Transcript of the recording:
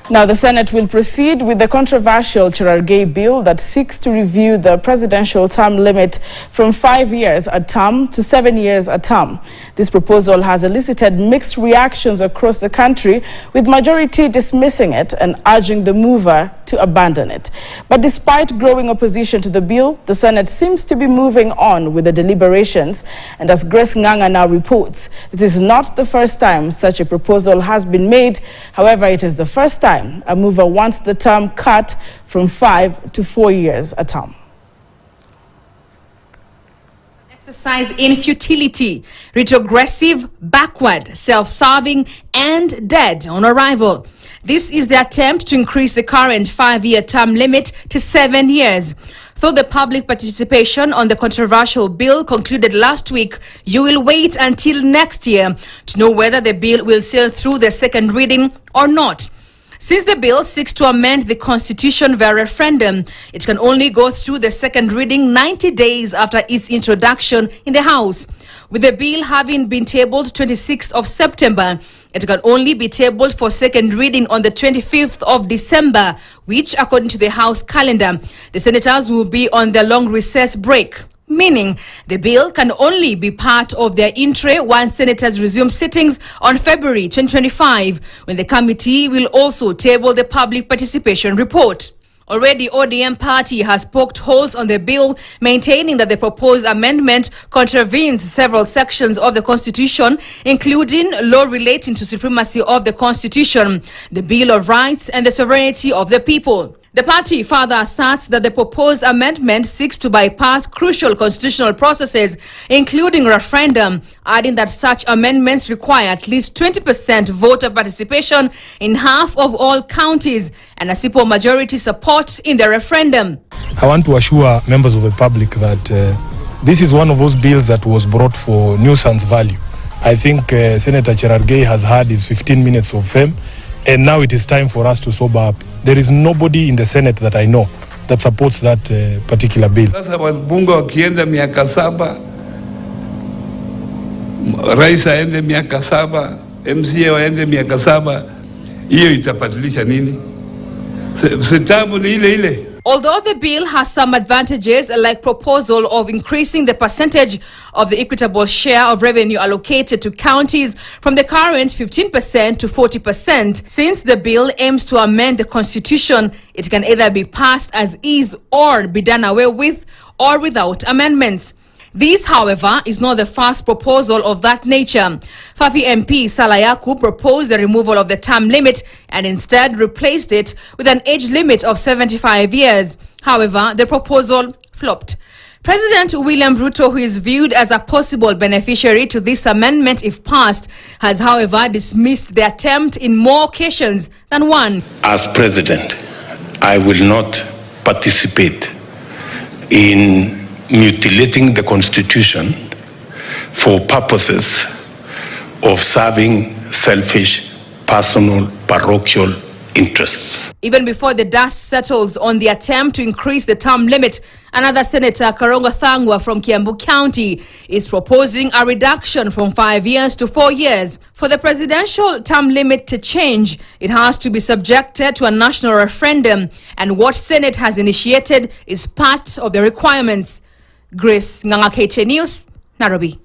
Now, the Senate will proceed with the controversial Cherargei bill that seeks to review the presidential term limit from 5 years a term to 7 years a term. This proposal has elicited mixed reactions across the country, with majority dismissing it and urging the mover to abandon it. But despite growing opposition to the bill, the Senate seems to be moving on with the deliberations. And as Grace Nganga now reports, it is not the first time such a proposal has been made. However, it is the first time a mover wants the term cut from 5 to 4 years a term. Exercise in futility, retrogressive, backward, self-serving, and dead on arrival. This is the attempt to increase the current 5-year term limit to 7 years. Though the public participation on the controversial bill concluded last week, you will wait until next year to know whether the bill will sail through the second reading or not. Since the bill seeks to amend the constitution via referendum, it can only go through the second reading 90 days after its introduction in the House. With the bill having been tabled 26th of September, it can only be tabled for second reading on the 25th of December, which, according to the House calendar, the senators will be on their long recess break. Meaning, the bill can only be part of their entry once senators resume sittings on February 2025, when the committee will also table the public participation report. Already, ODM party has poked holes on the bill, maintaining that the proposed amendment contravenes several sections of the Constitution, including law relating to supremacy of the Constitution, the Bill of Rights, and the sovereignty of the people. The party further asserts that the proposed amendment seeks to bypass crucial constitutional processes, including referendum, adding that such amendments require at least 20% voter participation in half of all counties and a simple majority support in the referendum. I want to assure members of the public that this is one of those bills that was brought for nuisance value. I think Senator Cherargei has had his 15 minutes of fame. And now it is time for us to sober up. There is nobody in the Senate that I know that supports that particular bill. Sasa wabunge wakienda miaka 7, rais aende miaka 7, MCA waende miaka 7, hiyo itapatilisha nini? Sitabu ni ile ile. Although the bill has some advantages, like proposal of increasing the percentage of the equitable share of revenue allocated to counties from the current 15% to 40%, since the bill aims to amend the Constitution, it can either be passed as is or be done away with or without amendments. This, however, is not the first proposal of that nature. Fafi MP Salayaku proposed the removal of the term limit and instead replaced it with an age limit of 75 years. However, the proposal flopped. President William Ruto, who is viewed as a possible beneficiary to this amendment if passed, has, however, dismissed the attempt in more occasions than one. As president, I will not participate in mutilating the Constitution for purposes of serving selfish, personal, parochial interests. Even before the dust settles on the attempt to increase the term limit, another Senator, Karongo Thangwa from Kiambu County, is proposing a reduction from 5 years to 4 years. For the presidential term limit to change, it has to be subjected to a national referendum, and what Senate has initiated is part of the requirements. Grace Nganga, KTN News, Nairobi.